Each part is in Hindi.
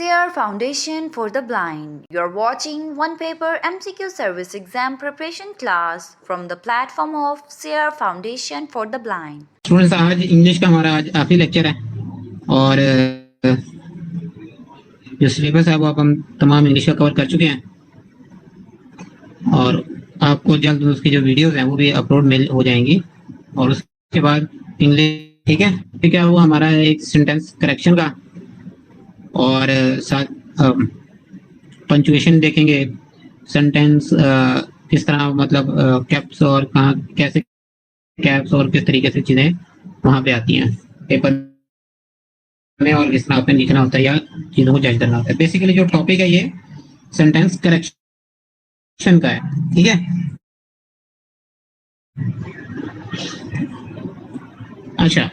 SARE Foundation for the Blind. You're watching one paper MCQ service exam preparation class from the platform of SARE Foundation for the Blind. Students, आज इंग्लिश का हमारा आज आखिरी लेक्चर है और जो सिलेबस है वो अब हम तमाम इंग्लिश का कवर कर चुके हैं और आपको जल्द उसकी जो वीडियोस हैं वो भी अपलोड हो जाएंगी और उसके बाद इंग्लिश ठीक है क्या वो हमारा एक सेंटेंस करेक्शन का और साथ पंचुएशन देखेंगे, सेंटेंस किस तरह मतलब कैप्स और कहाँ कैसे कैप्स और किस तरीके से चीज़ें वहाँ पे आती हैं पेपर में और किस तरह पे लिखना होता है या चीज़ों को जज करना होता है। बेसिकली जो टॉपिक है ये सेंटेंस करेक्शन का है, ठीक है। अच्छा,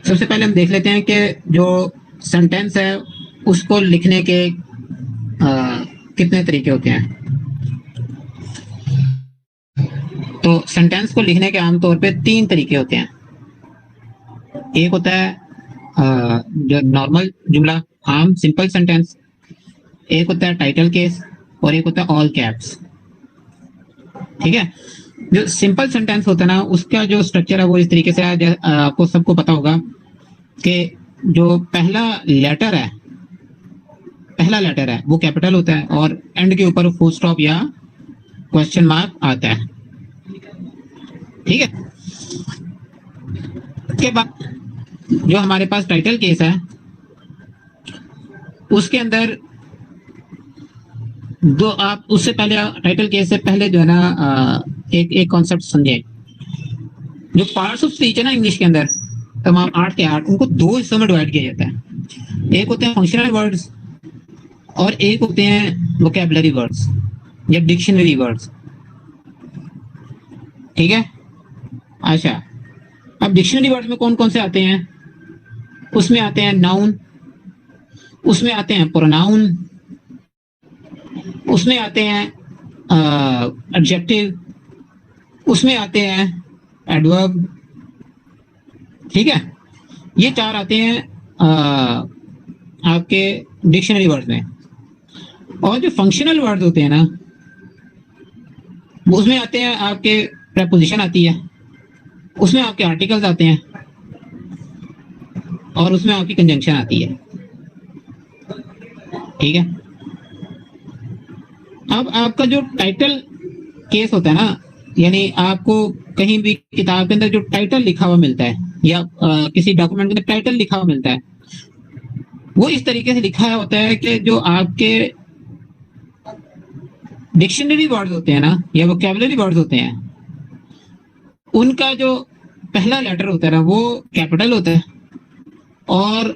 सबसे पहले हम देख लेते हैं कि जो सेंटेंस है उसको लिखने के कितने तरीके होते हैं। तो सेंटेंस को लिखने के आमतौर पे 3 तरीके होते हैं। एक होता है जो नॉर्मल जुमला, आम सिंपल सेंटेंस, एक होता है टाइटल केस और एक होता है ऑल कैप्स, ठीक है। जो सिंपल सेंटेंस होता है ना उसका जो स्ट्रक्चर है वो इस तरीके से है, आपको सबको पता होगा कि जो पहला लेटर है वो कैपिटल होता है और एंड के ऊपर फुल स्टॉप या क्वेश्चन मार्क आता है, ठीक है। उसके बाद जो हमारे पास टाइटल केस है उसके अंदर दो, आप उससे पहले टाइटल केस से पहले जो है ना एक कॉन्सेप्ट समझे। जो पार्ट्स ऑफ स्पीच है ना इंग्लिश के अंदर तमाम 8 के 8 उनको 2 हिस्सों में डिवाइड किया जाता है। एक होते हैं फंक्शनल वर्ड्स और एक होते हैं वोकैबुलरी वर्ड्स या डिक्शनरी वर्ड्स, ठीक है। अच्छा, अब डिक्शनरी वर्ड्स में कौन कौन से आते हैं? उसमें आते हैं नाउन, उसमें आते हैं प्रोनाउन, उसमें आते हैं एडजेक्टिव, उसमें आते हैं एडवर्ब, ठीक है। ये 4 आते हैं आपके डिक्शनरी वर्ड्स में। और जो फंक्शनल वर्ड्स होते हैं ना उसमें आते हैं आपके प्रेपोजिशन आती है, उसमें आपके आर्टिकल्स आते हैं और उसमें आपकी कंजंक्शन आती है, ठीक है। अब आपका जो टाइटल केस होता है ना, यानी आपको कहीं भी किताब के अंदर जो टाइटल लिखा हुआ मिलता है या किसी डॉक्यूमेंट के अंदर टाइटल लिखा हुआ मिलता है वो इस तरीके से लिखा होता है कि जो आपके डिक्शनरी वर्ड्स होते हैं ना या वोकैबुलरी वर्ड्स होते हैं उनका जो पहला लेटर होता है ना वो कैपिटल होता है और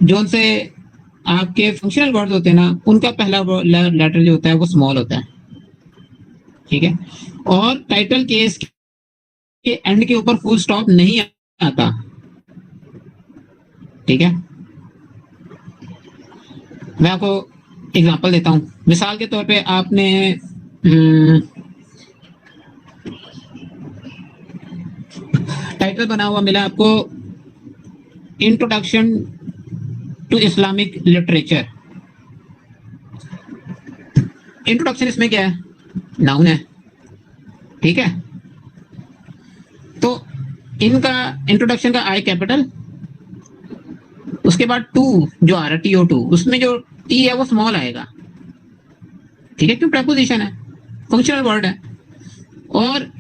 जो उनसे आपके फंक्शनल वर्ड्स होते हैं ना उनका पहला लेटर जो होता है वो स्मॉल होता है, ठीक है। और टाइटल केस के एंड के ऊपर फुल स्टॉप नहीं आता, ठीक है। मैं आपको एग्जांपल देता हूं। मिसाल के तौर पे आपने टाइटल बना हुआ मिला आपको introduction to Islamic literature. Introduction इसमें क्या है? नाउन है, ठीक है। तो इनका इंट्रोडक्शन का आई कैपिटल, उसके बाद टू जो आ रहा है TO2 उसमें जो टी है वो स्मॉल आएगा, ठीक है, क्यों प्रेपोजिशन है, फंक्शनल वर्ड है। और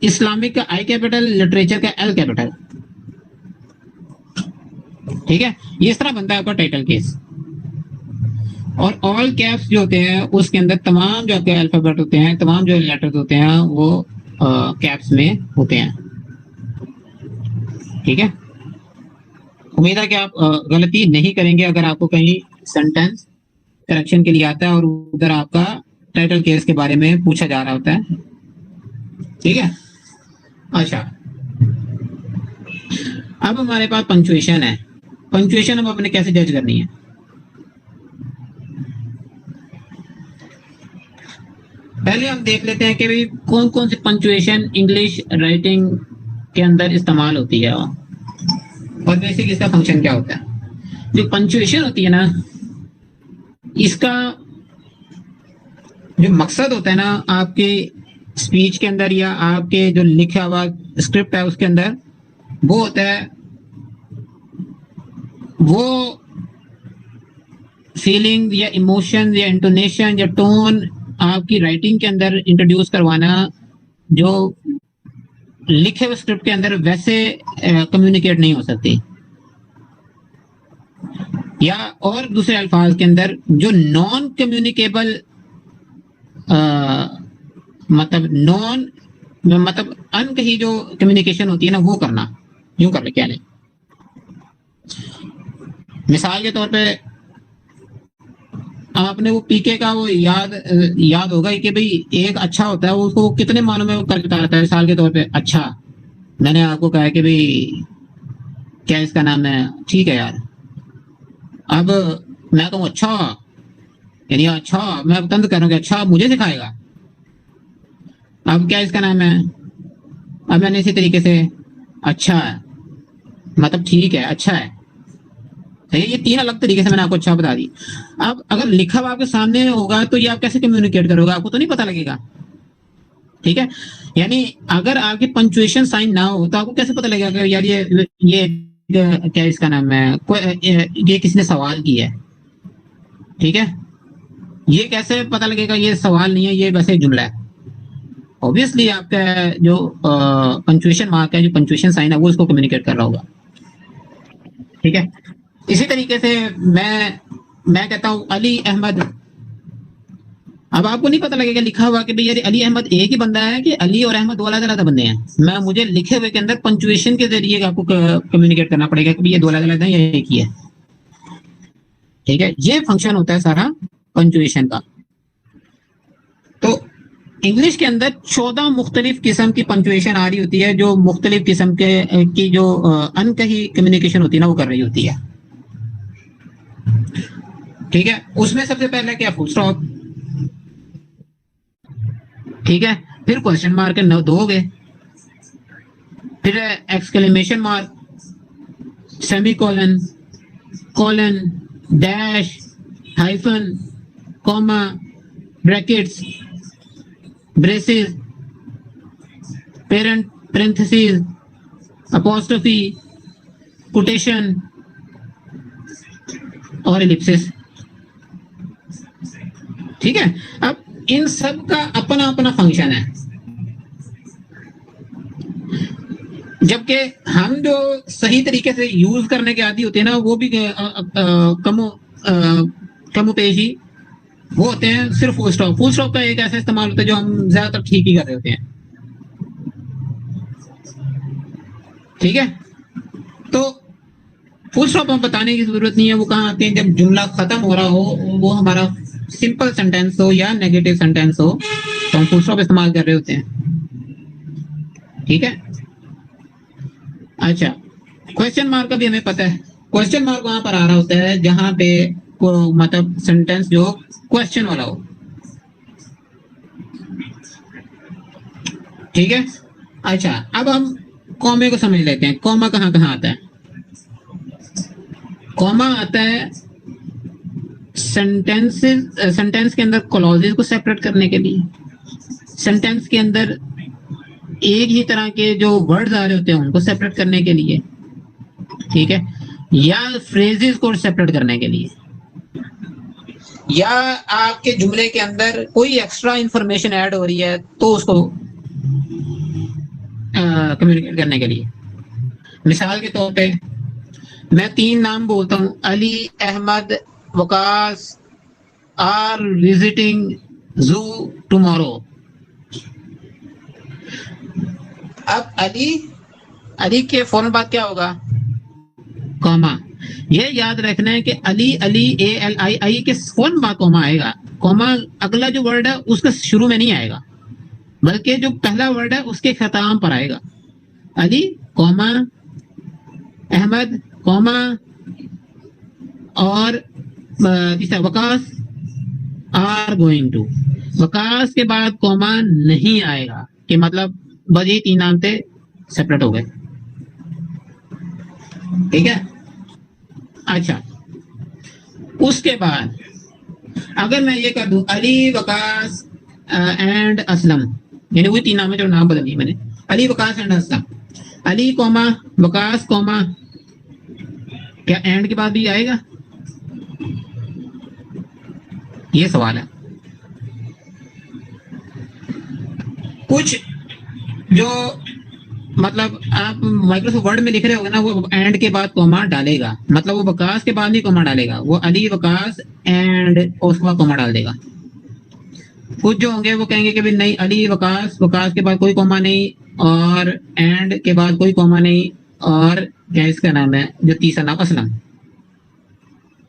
इस्लामिक का आई कैपिटल, लिटरेचर का L कैपिटल, ठीक है। ये इस तरह बनता है आपका टाइटल केस। और ऑल कैप्स जो होते हैं उसके अंदर तमाम जो आपके अल्फाबेट होते हैं, तमाम जो लेटर्स होते हैं वो कैप्स में होते हैं, ठीक है। उम्मीद है कि आप गलती नहीं करेंगे अगर आपको कहीं सेंटेंस करेक्शन के लिए आता है और उधर आपका टाइटल केस के बारे में पूछा जा रहा होता है, ठीक है। अच्छा, अब हमारे पास पंक्चुएशन है। पंक्चुएशन हम अपने कैसे जज करनी है? पहले हम देख लेते हैं कि भाई कौन कौन सी पंक्चुएशन इंग्लिश राइटिंग के अंदर इस्तेमाल होती है। और बेसिक इसका फंक्शन क्या होता है। जो पंचुएशन होती है ना, इसका जो मकसद होता है ना आपके स्पीच के अंदर या आपके जो लिखा हुआ स्क्रिप्ट है उसके अंदर, वो होता है वो फीलिंग या इमोशन या इंटोनेशन या टोन आपकी राइटिंग के अंदर इंट्रोड्यूस करवाना, जो लिखे हुए स्क्रिप्ट के अंदर वैसे कम्युनिकेट नहीं हो सकती, या और दूसरे अल्फाज के अंदर जो नॉन कम्युनिकेबल मतलब अनकही जो कम्युनिकेशन होती है ना, वो करना। यूं कर ले क्या नहीं, मिसाल के तौर पे आपने वो पीके का वो याद होगा कि भाई एक अच्छा होता है, वो उसको कितने मानों में वो करके बताता है। मिसाल के तौर पे, अच्छा मैंने आपको कहा कि भाई क्या इसका नाम है, ठीक है यार, अब मैं कहूँ अच्छा, यानी अच्छा मैं तंज कर रहा हूँ कि अच्छा मुझे सिखाएगा, अब क्या इसका नाम है, अब मैंने इसी तरीके से अच्छा है, मतलब ठीक है, अच्छा है, सही है। ये तीन अलग तरीके से मैंने आपको अच्छा बता दी। अब अगर लिखा हुआ आपके सामने होगा तो ये आप कैसे कम्युनिकेट करोगे, आपको तो नहीं पता लगेगा, ठीक है। यानी अगर आपकी पंचुएशन साइन ना हो तो आपको कैसे पता लगेगा कि यार ये क्या इसका नाम है, ये किसने सवाल किया है, ठीक है। ये कैसे पता लगेगा ये सवाल नहीं है, ये वैसे जुमला है। ऑब्वियसली आपका जो पंचुएशन मार्क है, जो पंचुएशन साइन है, वो इसको कम्युनिकेट कर रहा होगा, ठीक है। इसी तरीके से मैं कहता हूं अली अहमद, अब आपको नहीं पता लगेगा लिखा हुआ कि भाई यार अली अहमद एक ही बंदा है कि अली और अहमद दो अलग अलग बंदे हैं। मुझे लिखे हुए के अंदर पंचुएशन के जरिए आपको कम्युनिकेट करना पड़ेगा कि ये दो अलग अलग है या एक ही है, ठीक है। ये फंक्शन होता है सारा पंचुएशन का। तो इंग्लिश के अंदर 14 मुख्तलिफ किस्म की पंचुएशन आ रही होती है, जो मुख्तलिफ किस्म के की जो अनकही कम्युनिकेशन होती है ना, वो कर रही होती है, ठीक है। उसमें सबसे पहले क्या, फुल स्टॉप, ठीक है। फिर क्वेश्चन मार्क के दो हो गए, फिर exclamation mark, semi colon, colon, dash, hyphen, comma, brackets, braces, parent, parenthesis, apostrophe, quotation और एलिप्सिस, ठीक है। अब इन सब का अपना अपना फंक्शन है, जबकि हम जो सही तरीके से यूज करने के आदी होते हैं ना, वो भी कमोपेशी वो होते हैं सिर्फ फुल स्टॉप। फुल स्टॉप का एक ऐसा इस्तेमाल होता है जो हम ज्यादातर ठीक ही कर रहे होते हैं, ठीक है। तो फुल स्टॉप हम बताने की जरूरत नहीं है, वो कहाँ आते हैं जब जुमला खत्म हो रहा हो, वो हमारा सिंपल सेंटेंस हो या नेगेटिव सेंटेंस हो, तो हम फुल स्टॉप इस्तेमाल कर रहे होते हैं, ठीक है। अच्छा, क्वेश्चन मार्क का भी हमें पता है। क्वेश्चन मार्क वहां पर आ रहा होता है जहां पे मतलब सेंटेंस जो क्वेश्चन वाला हो, ठीक है। अच्छा, अब हम कॉमे को समझ लेते हैं। कॉमा कहाँ कहाँ आता है? कॉमा आता है सेंटेंस के अंदर क्लॉजेस को सेपरेट करने के लिए, सेंटेंस के अंदर एक ही तरह के जो वर्ड्स आ रहे होते हैं उनको सेपरेट करने के लिए, ठीक है, या फ्रेजेस को सेपरेट करने के लिए, या आपके जुमले के अंदर कोई एक्स्ट्रा इंफॉर्मेशन ऐड हो रही है तो उसको कम्युनिकेट करने के लिए। मिसाल के तौर पे मैं 3 नाम बोलता हूं, अली, अहमद, वकास आर विजिटिंग जू टुमारो। अब अली के फौरन बाद क्या होगा? कॉमा। ये याद रखना है कि अली ALI के फौरन बाद कॉमा आएगा। कॉमा अगला जो वर्ड है उसके शुरू में नहीं आएगा, बल्कि जो पहला वर्ड है उसके खत्म पर आएगा। अली कॉमा अहमद कॉमा और तीसरा Waqas are going to. Waqas के बाद कॉमा नहीं आएगा, कि मतलब बस ये 3 नाम थे सेपरेट हो गए, ठीक है। अच्छा, उसके बाद अगर मैं ये कर दूं अली वकास एंड असलम, यानी वही तीन नाम है जो नाम बदल दिए मैंने, Ali Waqas and Aslam, Ali comma Waqas comma, क्या एंड के बाद भी आएगा? ये सवाल है। कुछ जो मतलब आप माइक्रोसॉफ्ट वर्ड में लिख रहे होगे ना, वो एंड के बाद कॉमा डालेगा, मतलब वो वकास के बाद नहीं कॉमा डालेगा, वो अली वकास एंड उसके बाद कॉमा डाल देगा। कुछ जो होंगे वो कहेंगे कि भाई नहीं, अली वकास, वकास के बाद कोई कॉमा नहीं, और एंड के बाद कोई कॉमा नहीं, और क्या इसका नाम है जो तीसरा नाम, असलम।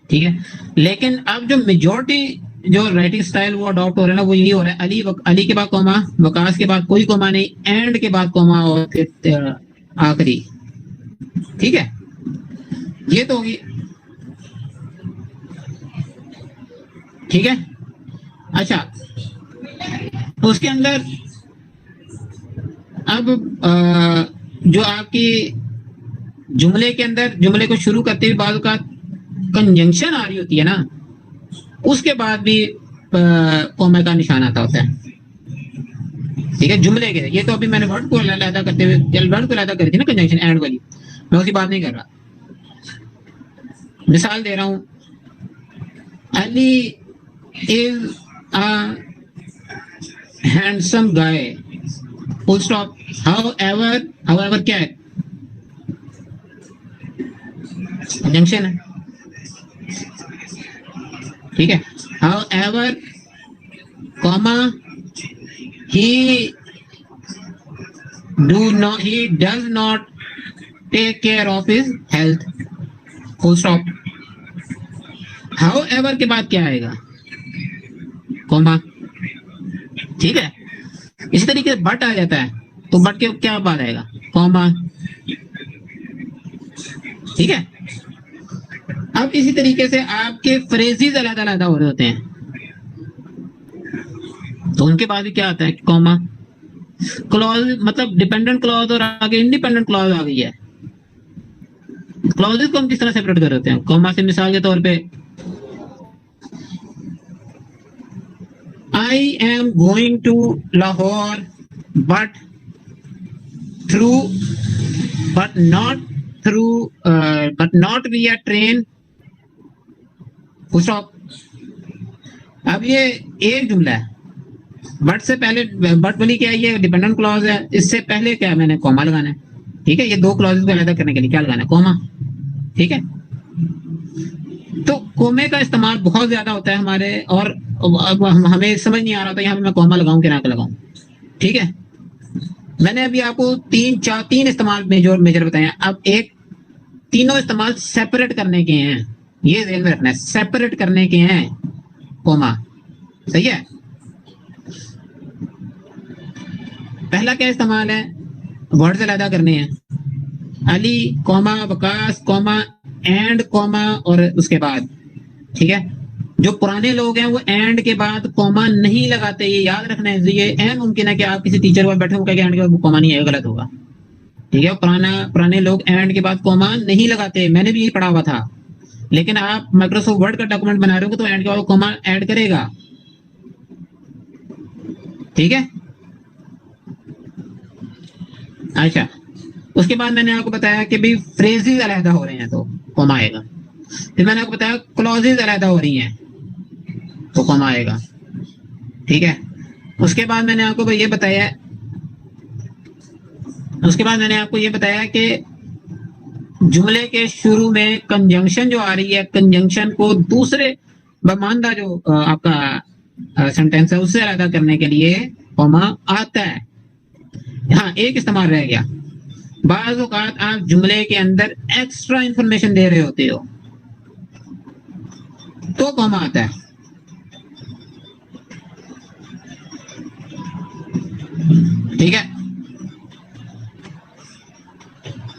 ठीक है, लेकिन अब जो मेजोरिटी जो राइटिंग स्टाइल वो अडॉप्ट हो रहा है ना, वो यही हो रहा है, अली के बाद कॉमा, वकास के बाद कोई कॉमा नहीं, एंड के बाद कॉमा, और फिर आखिरी। ठीक है, ये तो होगी। ठीक है। अच्छा, उसके अंदर अब जो आपकी जुमले के अंदर जुमले को शुरू करते हुए बाद का कंजंक्शन आ रही होती है ना, उसके बाद भी कॉमा का निशान आता होता है। ठीक है, जुमले के, ये तो अभी मैंने वर्ड को अलग करते हुए, वर्ड को अलग करी थी ना कंजंक्शन एंड वाली, मैं उसकी बात नहीं कर रहा। मिसाल दे रहा हूं, Ali is a handsome guy, full stop. However क्या है? कंजंक्शन है। ठीक है, however comma he does not take care of his health, full stop। however के बाद क्या आएगा? कॉमा। ठीक है, इसी तरीके से बट आ जाता है, तो बट के क्या बाद आएगा? कॉमा। ठीक है, अब इसी तरीके से आपके फ्रेजेस अलग अलग हो रहे होते हैं, तो उनके बाद भी क्या आता है? कॉमा। क्लॉज मतलब डिपेंडेंट क्लॉज और आगे इंडिपेंडेंट क्लॉज आ गई है। क्लॉजेस को हम किस तरह सेपरेट कर रहे हैं? कॉमा से, मिसाल के तौर पे, I am going to Lahore but not via train, full stop. अब ये एक जुमला है, बट से पहले, बट वाली क्या है? ये डिपेंडेंट क्लॉज है, इससे पहले क्या है? मैंने कॉमा लगाना है। ठीक है, ये दो क्लॉजेस को अलग करने के लिए क्या लगाना है? कॉमा। ठीक है, तो कोमे का इस्तेमाल बहुत ज्यादा होता है हमारे, और अब हमें समझ नहीं आ रहा था यहाँ पे मैं कॉमा लगाऊं कि ना लगाऊं। ठीक है, मैंने अभी आपको तीन इस्तेमाल मेजर बताए हैं। अब एक, तीनों इस्तेमाल सेपरेट करने के हैं, ये ध्यान में रखना है, सेपरेट करने के हैं कॉमा। सही है। पहला क्या इस्तेमाल है? वर्ड से अलग करने हैं, Ali comma Waqas comma and comma, और उसके बाद। ठीक है, जो पुराने लोग हैं वो एंड के बाद कॉमा नहीं लगाते, ये याद रखना है। ये अहम मुमकिन है कि आप किसी टीचर को बैठे हो कहें एंड के बाद कॉमा नहीं है, गलत होगा। ठीक है, पुराने लोग एंड के बाद कॉमा नहीं लगाते, मैंने भी यही पढ़ा हुआ था। लेकिन आप माइक्रोसॉफ्ट वर्ड का डॉक्यूमेंट बना रहे हो तो एंड के बाद कॉमा ऐड करेगा। ठीक है। अच्छा, उसके बाद मैंने आपको बताया कि भाई फ्रेजेस अलहदा हो रहे हैं तो कॉमा आएगा। फिर मैंने आपको बताया क्लॉजेज अलहदा हो रही हैं तो कॉमा आएगा। ठीक है, उसके बाद मैंने आपको ये बताया, कि जुमले के शुरू में कंजंक्शन जो आ रही है, कंजंक्शन को दूसरे बमानदा जो आपका सेंटेंस है उससे अलग करने के लिए कॉमा आता है। हाँ, एक इस्तेमाल रह गया, बाज़ औक़ात आप जुमले के अंदर एक्स्ट्रा इंफॉर्मेशन दे रहे होते हो तो कॉमा आता है। ठीक है,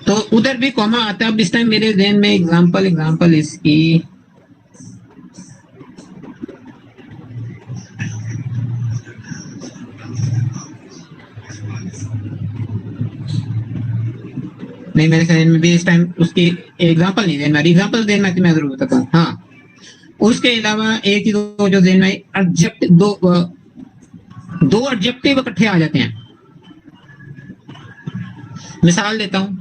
तो उधर भी कॉमा आता है। अब इस टाइम मेरे ज़हन में एग्जांपल इसकी, नहीं, मेरे ख्याल में भी इस टाइम उसकी एग्जांपल नहीं देना, एग्जांपल देना कि मैं जरूर बताता हूँ। हाँ, उसके अलावा एक चीज जो देना है, एडजेक्ट दो एडजेक्टिव इकट्ठे आ जाते हैं। मिसाल देता हूं,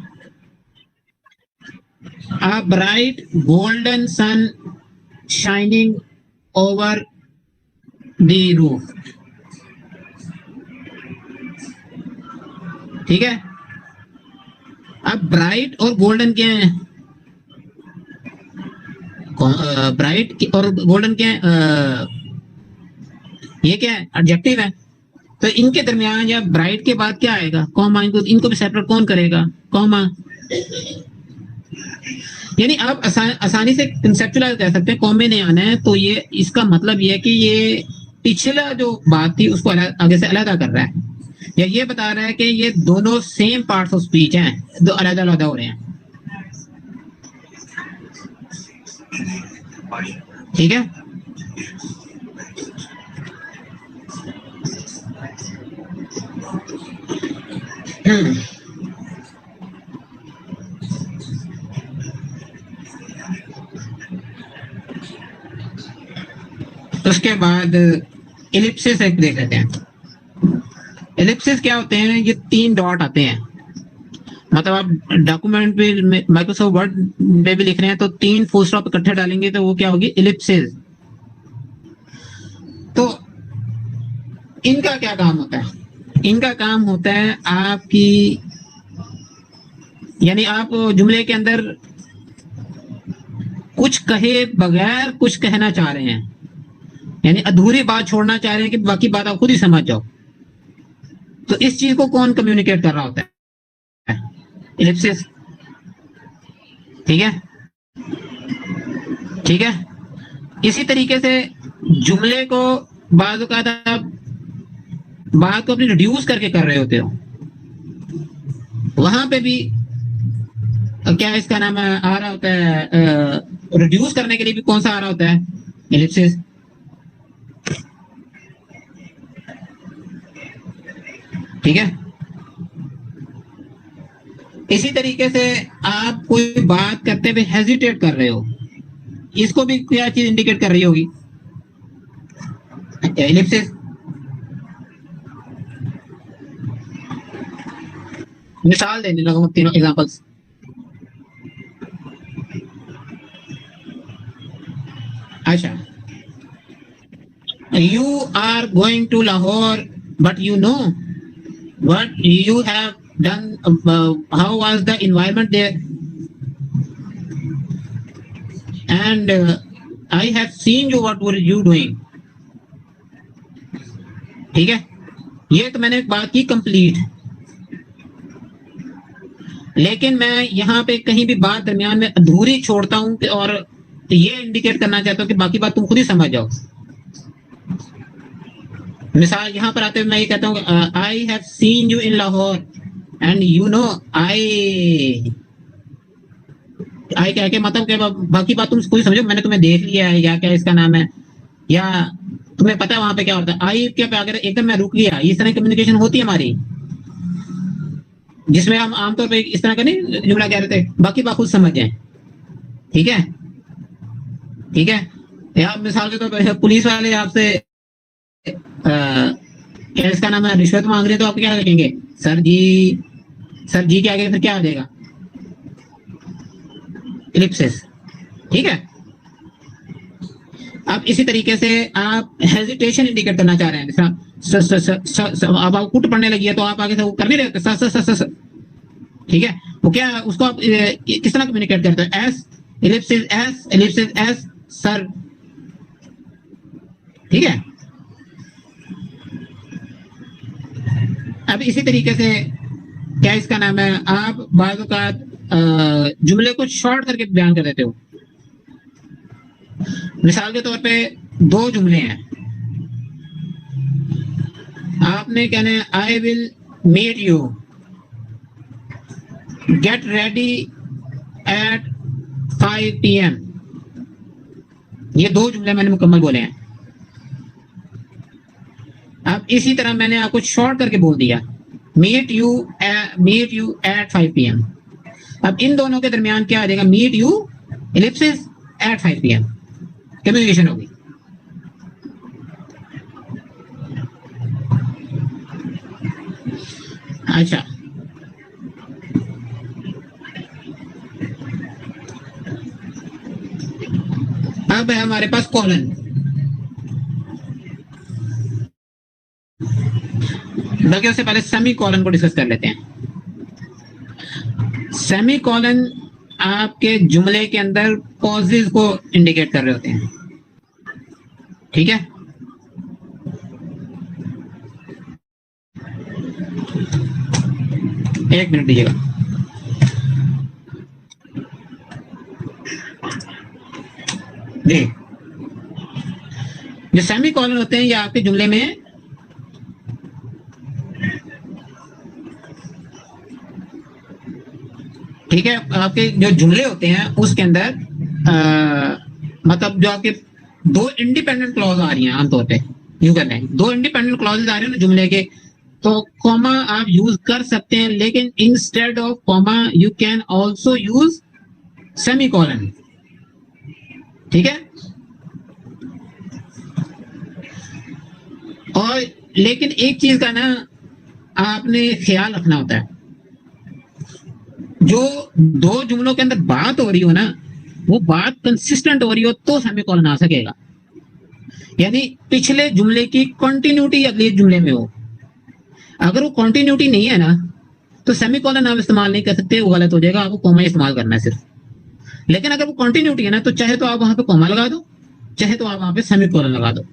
a bright golden sun shining over the roof. ठीक है, अब ब्राइट और गोल्डन क्या है? ब्राइट और गोल्डन क्या है? ये क्या है? एडजेक्टिव है। तो इनके दरमियान या ब्राइट के बाद क्या आएगा? कॉमा। इनको भी सेपरेट कौन करेगा? कॉमा। यानी आप आसानी से कंसेप्चुलाइज कर सकते हैं, कॉमे नहीं आना है तो ये इसका मतलब ये है कि ये पिछला जो बात थी उसको आगे से अलग कर रहा है, या ये बता रहा है कि ये दोनों सेम पार्ट्स ऑफ स्पीच हैं, दो अलग अलग हो रहे हैं। ठीक है, उसके बाद इलिप्सिस एक देख लेते हैं। इलिप्सिस क्या होते हैं? ये 3 डॉट आते हैं, मतलब आप डॉक्यूमेंट पे माइक्रोसॉफ्ट वर्ड पे भी लिख रहे हैं तो 3 फुल स्टॉप इकट्ठे डालेंगे तो वो क्या होगी? इलिप्सिस। तो इनका क्या काम होता है? इनका काम होता है आपकी, यानी आप जुमले के अंदर कुछ कहे बगैर कुछ कहना चाह रहे हैं, यानी अधूरी बात छोड़ना चाह रहे हैं कि बाकी बात आप खुद ही समझ जाओ। तो इस चीज को कौन कम्युनिकेट कर रहा होता है? इलिप्सिस। ठीक है, ठीक है। इसी तरीके से जुमले को बात आप बात को अपनी रिड्यूस करके कर रहे होते हो, वहां पे भी क्या इसका नाम आ रहा होता है? रिड्यूस करने के लिए भी कौन सा आ रहा होता है? इलिप्सिस। ठीक है, इसी तरीके से आप कोई बात करते हुए हेजिटेट कर रहे हो, इसको भी क्या चीज इंडिकेट कर रही होगी? इलिप्सिस। मिसाल देने लगा तीनों एग्जांपल्स। अच्छा, you are going to Lahore, but you know what you have done. How was the environment there? And I have seen you. What were you doing? ठीक है, ये तो मैंने बात की कंप्लीट, लेकिन मैं यहाँ पे कहीं भी बात दरमियान में अधूरी छोड़ता हूँ और ये इंडिकेट करना चाहता हूँ कि बाकी बात तुम खुद ही समझ जाओ। मिसाल यहाँ पर आते हुए मैं ये कहता हूँ, I have seen you in Lahore and you know I कह के मतलब के बाकी बात तुम खुद ही समझो, मैंने तुम्हें देख लिया है, या क्या इसका नाम है, या तुम्हें पता है वहां पे क्या होता है। आई के पे अगर एकदम मैं रुक गया, इस तरह कम्युनिकेशन होती है हमारी, जिसमें हम आमतौर पे इस तरह का नहीं जुमला कह रहे थे, बाकी बात खुद समझ जाए। ठीक है, ठीक है। या मिसाल के तौर पर पुलिस वाले आपसे क्या इसका नाम है रिश्वत मांग रहे, तो आप क्या कहेंगे? सर जी। सर जी के आगे फिर क्या आ जाएगा? इलिप्सिस। ठीक है, अब इसी तरीके से आप हेजिटेशन इंडिकेट करना चाह रहे हैं, जैसा अब आप कुट पढ़ने लगी है तो आप आगे से वो कर नहीं रहे। ठीक है, वो क्या उसको आप किस तरह कम्युनिकेट करते हैं? S ellipsis S ellipsis S sir. ठीक है, अब इसी तरीके से क्या इसका नाम है, आप बाज़ औक़ात जुमले को शॉर्ट करके बयान कर देते हो। मिसाल के तौर पे 2 जुमले हैं, आपने कहना है I will meet you, get ready at 5 PM। ये 2 जुमले मैंने मुकम्मल बोले हैं। अब इसी तरह मैंने आपको शॉर्ट करके बोल दिया मीट यू एट 5 PM। अब इन दोनों के दरमियान क्या आ जाएगा, meet you ellipsis at 5 PM, communication होगी। अच्छा, अब है हमारे पास कॉलन। बल्कि उससे पहले सेमी कॉलन को डिस्कस कर लेते हैं। सेमी कॉलन आपके जुमले के अंदर पॉजेज को इंडिकेट कर रहे होते हैं, ठीक है। एक मिनट दीजिएगा। जी, जो सेमी कॉलन होते हैं ये आपके जुमले में ठीक है, आपके जो जुमले होते हैं उसके अंदर मतलब जो आपके दो इंडिपेंडेंट क्लॉज आ रही हैं आमतौर पे, यूं कर रहे हैं, दो इंडिपेंडेंट क्लॉजेज आ रहे हैं ना जुमले के, तो कॉमा आप यूज कर सकते हैं, लेकिन instead of comma you can also use semi colon, ठीक है। और लेकिन एक चीज का ना आपने ख्याल रखना होता है, जो दो जुमलों के अंदर बात हो रही हो ना, वो बात कंसिस्टेंट हो रही हो तो सेमीकोलन आ सकेगा, यानी पिछले जुमले की कंटिन्यूटी अगले जुमले में हो। अगर वो कंटिन्यूटी नहीं है ना तो सेमीकोलन आप इस्तेमाल नहीं कर सकते, वो गलत हो जाएगा, आपको कॉमा इस्तेमाल करना है सिर्फ। लेकिन अगर वो कंटिन्यूटी है ना तो चाहे तो आप वहां पे कॉमा लगा दो, चाहे तो आप वहां पे सेमीकोलन लगा दो।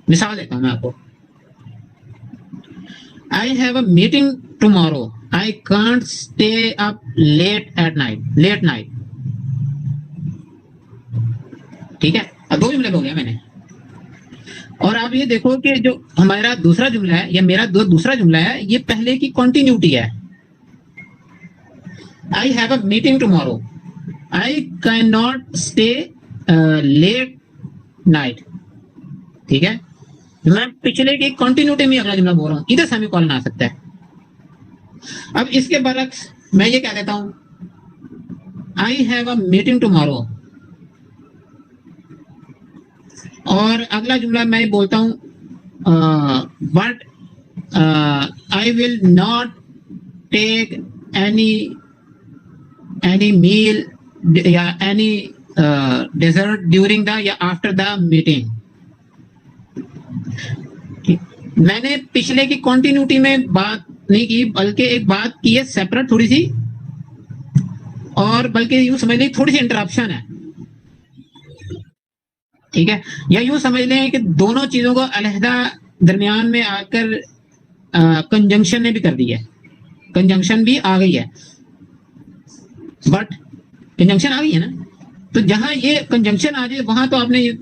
मिसाल देता हूं मैं आपको, आई have a meeting tomorrow, I can't stay up late night, ठीक है। अब दो जुमले हो गया मैंने, और आप ये देखो कि जो हमारा दूसरा जुमला है या मेरा दूसरा जुमला है, ये पहले की कंटिन्यूटी है। I have a meeting tomorrow, I cannot stay late night, ठीक है। मैं पिछले की कंटिन्यूटी में अगला जुमला बोल रहा हूं, इधर सेमीकोलन आ सकता है। अब इसके बरक्स मैं ये कह देता हूं, I have a meeting tomorrow, और अगला जुमला मैं बोलता हूं but I will not take any meal या एनी डेजर्ट ड्यूरिंग द या आफ्टर द मीटिंग। मैंने पिछले की कंटिन्यूटी में बात नहीं की, बल्कि एक बात की है सेपरेट थोड़ी सी, और बल्कि यूं समझ लें थोड़ी सी इंटरप्शन है, ठीक है। या यूं समझ लें कि दोनों चीजों को अलहदा दरमियान में आकर कंजंक्शन ने भी कर दी है, कंजंक्शन भी आ गई है, बट कंजंक्शन आ गई है ना, तो जहां ये कंजंक्शन आ जाए वहां तो आपने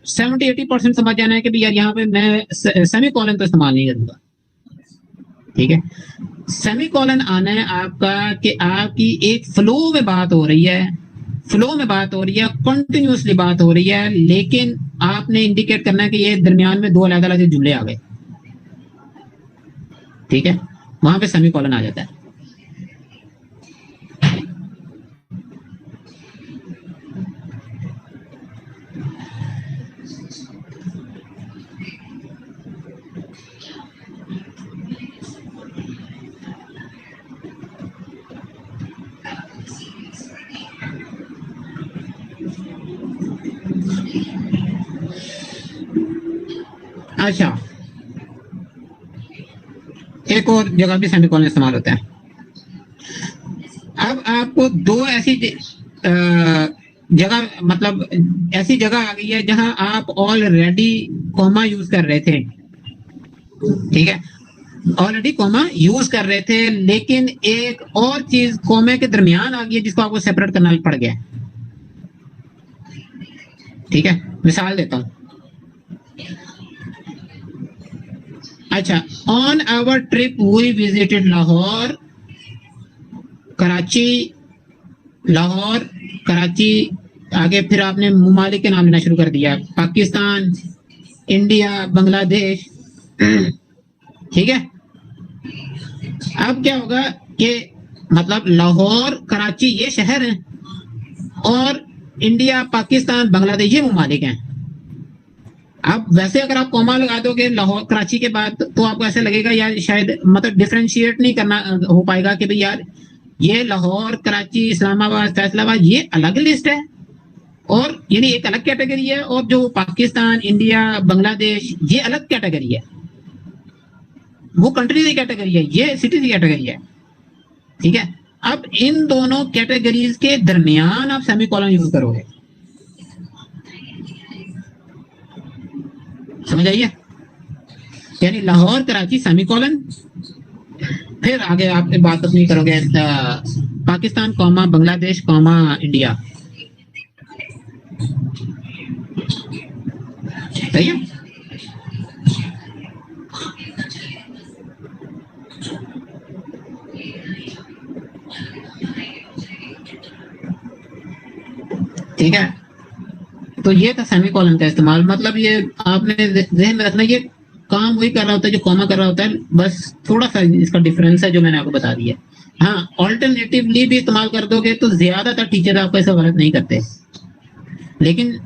70-80% समझ जाना है कि यार यहाँ पे मैं सेमीकोलन तो इस्तेमाल नहीं करूंगा, ठीक है। सेमीकोलन आना है आपका कि आपकी एक फ्लो में बात हो रही है, कंटिन्यूसली बात हो रही है, लेकिन आपने इंडिकेट करना है कि ये दरमियान में दो अलग अलग जुमले आ गए, ठीक है, वहां पे सेमीकोलन आ जाता है। अच्छा, एक और जगह भी सेमीकोलन इस्तेमाल होता है। अब आपको दो ऐसी जगह, मतलब ऐसी जगह आ गई है जहां आप ऑलरेडी कॉमा यूज कर रहे थे, ठीक है, ऑलरेडी कॉमा यूज कर रहे थे, लेकिन एक और चीज कॉमे के दरमियान आ गई है जिसको आपको सेपरेट करना पड़ गया, ठीक है। मिसाल देता हूं, अच्छा, on our trip we visited Lahore, Karachi, Lahore, Karachi, आगे फिर आपने ममालिक के नाम लेना शुरू कर दिया, पाकिस्तान, इंडिया, बांग्लादेश, ठीक है। अब क्या होगा कि मतलब लाहौर कराची ये शहर हैं और इंडिया पाकिस्तान बांग्लादेश ये ममालिक हैं। अब वैसे अगर आप कॉमा लगा दोगे लाहौर कराची के बाद तो आपको ऐसा लगेगा यार शायद मतलब डिफरेंशिएट नहीं करना हो पाएगा कि भाई यार ये लाहौर कराची इस्लामाबाद फैसलाबाद ये अलग लिस्ट है और यानी एक अलग कैटेगरी है, और जो पाकिस्तान इंडिया बांग्लादेश ये अलग कैटेगरी है। वो कंट्री की कैटेगरी है, ये सिटी की कैटेगरी है। ठीक है, अब इन दोनों कैटेगरीज के दरमियान आप सेमीकोलन यूज करोगे। समझ आइए, यानी लाहौर कराची सेमीकोलन, फिर आगे आप बात अपनी करोगे Pakistan comma Bangladesh comma India. सही है। ठीक है, तो ये था सेमीकोलन का इस्तेमाल। मतलब ये आपने ज़हन में रखना, ये काम वही कर रहा होता है जो कॉमा कर रहा होता है, बस थोड़ा सा इसका डिफरेंस है जो मैंने आपको बता दिया। हाँ, ऑल्टरनेटिवली भी इस्तेमाल कर दोगे तो ज्यादातर टीचर आपको ऐसा गलत नहीं करते, लेकिन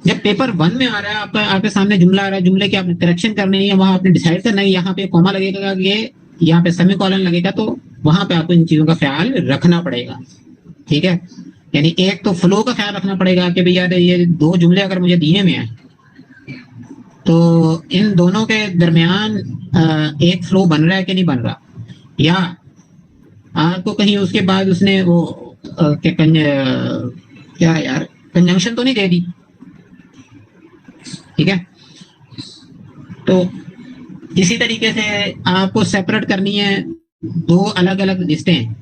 जब पेपर 1 में आ रहा है, आपका आपके सामने जुमला आ रहा है, जुमले की आपने करेक्शन करनी है, वहां आपने डिसाइड करना है यहाँ पे कॉमा लगेगा, ये यहाँ पे सेमीकोलन लगेगा, तो वहां पे आपको इन चीजों का ख्याल रखना पड़ेगा। ठीक है, यानी एक तो फ्लो का ख्याल रखना पड़ेगा कि भैया ये दो जुमले अगर मुझे दिए हुए हैं तो इन दोनों के दरमियान एक फ्लो बन रहा है कि नहीं बन रहा, या आपको कहीं उसके बाद उसने वो क्या यार कंजंक्शन तो नहीं दे दी। ठीक है, तो इसी तरीके से आपको सेपरेट करनी है दो अलग अलग लिस्टें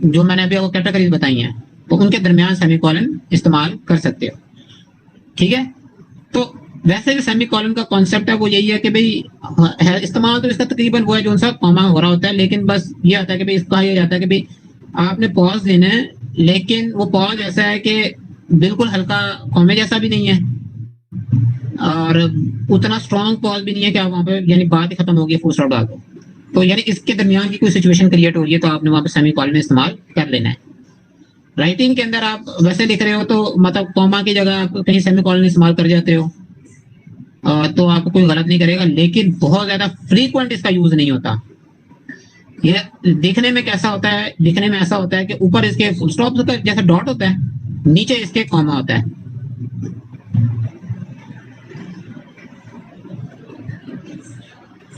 जो मैंने अभी आपको कैटेगरीज बताई हैं, तो उनके दरमियान सेमीकोलन इस्तेमाल कर सकते हो। ठीक है, तो वैसे भी सेमीकोलन का कॉन्सेप्ट है वो यही है कि भाई इस्तेमाल तो इसका तकरीबन वो है जो सा कॉमा हो रहा होता है, लेकिन बस ये आता है कि भाई इसका ये जाता है कि भाई आपने पॉज लेना है, लेकिन वो पॉज ऐसा है कि बिल्कुल हल्का कॉमे जैसा भी नहीं है और उतना स्ट्रॉन्ग पॉज भी नहीं है कि आप वहां पे यानी बात ही खत्म हो गई फुल स्टॉप डाल दो। तो यानी इसके दरमियान की कोई सिचुएशन क्रिएट हो रही है तो आपने वहां पे सेमीकोलन इस्तेमाल कर लेना है। राइटिंग के अंदर आप वैसे लिख रहे हो तो मतलब कॉमा की जगह आप कहीं सेमीकोलन इस्तेमाल कर जाते हो तो आपको कोई गलत नहीं करेगा, लेकिन बहुत ज्यादा फ्रीक्वेंट इसका यूज नहीं होता। ये दिखने में कैसा होता है, दिखने में ऐसा होता है कि ऊपर इसके फुल स्टॉप जैसा डॉट होता है, नीचे इसके कॉमा होता है।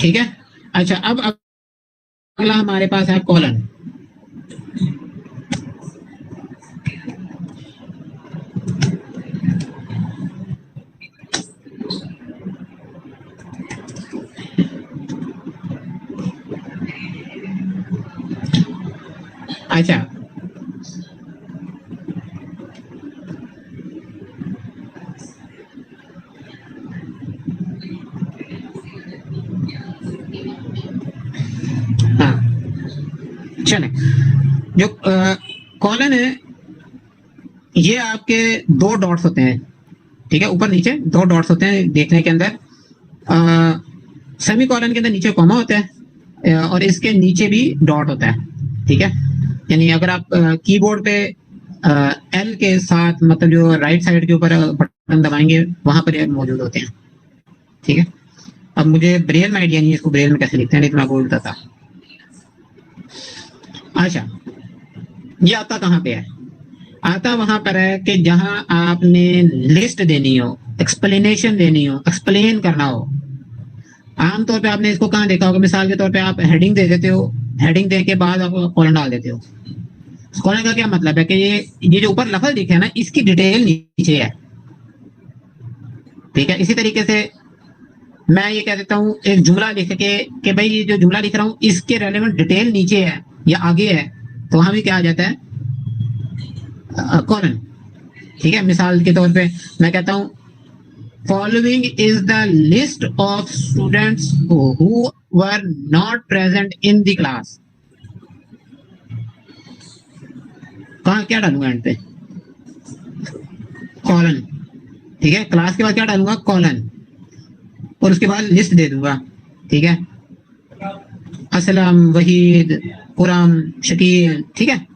ठीक है, अच्छा अब अगला हमारे पास है कॉलन। अच्छा, हाँ चले, जो कॉलन है ये आपके दो डॉट्स होते हैं। ठीक है, ऊपर नीचे दो डॉट्स होते हैं देखने के अंदर। सेमी कॉलन के अंदर नीचे कॉमा होता है और इसके नीचे भी डॉट होता है। ठीक है, यानी अगर आप कीबोर्ड पे एल के साथ मतलब जो राइट साइड के ऊपर बटन दबाएंगे वहां पर ये मौजूद होते हैं। ठीक है, अब मुझे ब्रेल में आइडिया नहीं है इसको ब्रेल में कैसे लिखते हैं, नहीं तो मैं आपको बताता। अच्छा, ये आता कहाँ पे है? आता वहां पर है कि जहां आपने लिस्ट देनी हो, एक्सप्लेनेशन देनी हो, एक्सप्लेन करना हो। आमतौर पे आपने इसको कहाँ देखा होगा, मिसाल के तौर पे आप हेडिंग दे देते हो, हेडिंग दे के बाद आप कॉलन डाल देते हो। कॉलन का क्या मतलब है कि ये जो ऊपर लफ्ज लिखे है ना, इसकी डिटेल नीचे है। ठीक है, इसी तरीके से मैं ये कह देता हूँ एक जुमला लिख के कि भाई ये जो जुमला लिख रहा हूँ इसके रेलेवेंट डिटेल नीचे है या आगे है, तो वहां भी क्या आ जाता है, कॉलन। ठीक है, मिसाल के तौर पे मैं कहता हूँ following is the list of students who were not present in the class. कहाँ क्या डालूंगा एंड पे? कॉलन। ठीक है, क्लास के बाद क्या डालूंगा? कॉलन, और उसके बाद लिस्ट दे दूंगा। ठीक है, असलम, वहीद, कुराम, शकील, ठीक है।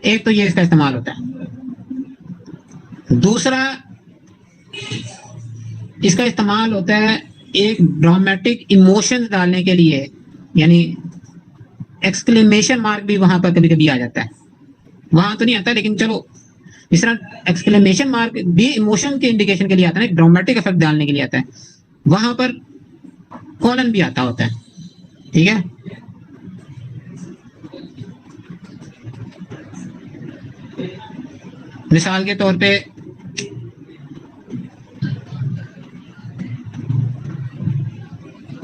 एक तो ये इसका इस्तेमाल होता है। दूसरा इसका इस्तेमाल होता है एक ड्रामेटिक इमोशंस डालने के लिए, यानी एक्सक्लेमेशन मार्क भी वहां पर कभी कभी आ जाता है। वहां तो नहीं आता, लेकिन चलो इस तरह एक्सक्लेमेशन मार्क भी इमोशन के इंडिकेशन के लिए आता है, एक ड्रामेटिक इफेक्ट डालने के लिए आता है। वहां पर कॉलन भी आता होता है, ठीक है। मिसाल के तौर पे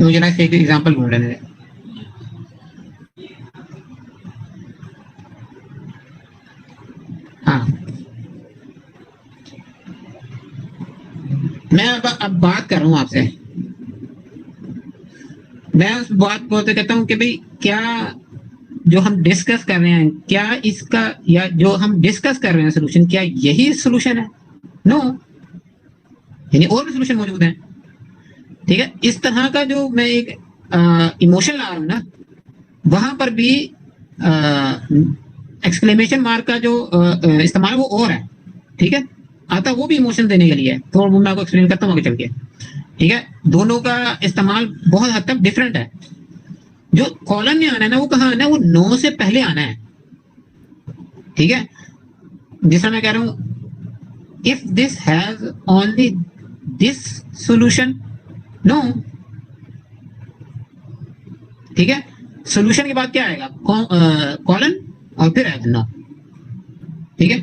मुझे ना एक एग्जांपल ढूंढने दे। हाँ, मैं अब बात कर रहा हूँ आपसे। मैं उस बात बोलते कहता हूँ कि भाई क्या जो हम डिस्कस कर रहे हैं, क्या इसका या जो हम डिस्कस कर रहे हैं सोल्यूशन, क्या यही सोल्यूशन है? नो, यानी और भी सोल्यूशन मौजूद हैं, ठीक है। इस तरह का जो मैं एक इमोशन ला रहा हूँ ना, वहां पर भी एक्सक्लेमेशन मार्क का जो इस्तेमाल वो और है, ठीक है। आता वो भी इमोशन देने के लिए है, तो वो मैं आपको एक्सप्लेन करता हूँ आगे चल के, ठीक है। दोनों का इस्तेमाल बहुत हद तक डिफरेंट है। जो कॉलन में आना है ना, वो कहाँ आना है? वो नो से पहले आना है, ठीक है। जैसा मैं कह रहा हूं, if this has only this solution, no, ठीक है। सॉल्यूशन के बाद क्या आएगा? कॉलन और फिर एज नो, ठीक है।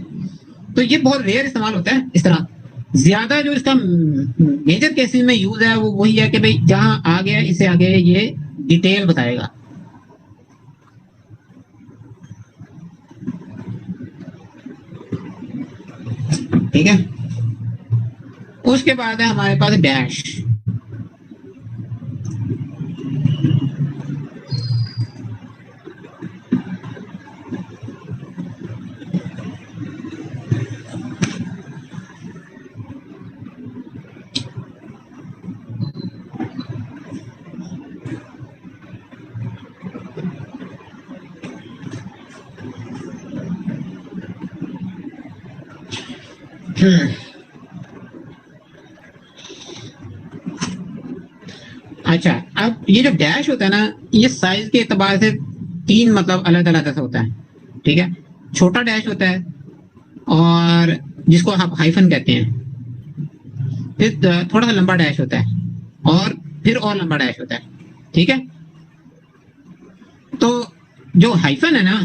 तो ये बहुत रेयर इस्तेमाल होता है इस तरह। ज्यादा जो इसका मेजर केसेस में यूज है वो वही है कि भाई जहां आ गया इससे आगे ये डिटेल बताएगा, ठीक है। उसके बाद है हमारे पास डैश। अच्छा, अब ये जो डैश होता है ना, ये साइज के एतबार से तीन मतलब अलग अलग ऐसा होता है, ठीक है। छोटा डैश होता है और जिसको आप हाइफन कहते हैं, फिर थोड़ा सा लंबा डैश होता है और फिर और लंबा डैश होता है, ठीक है। तो जो हाइफन है ना,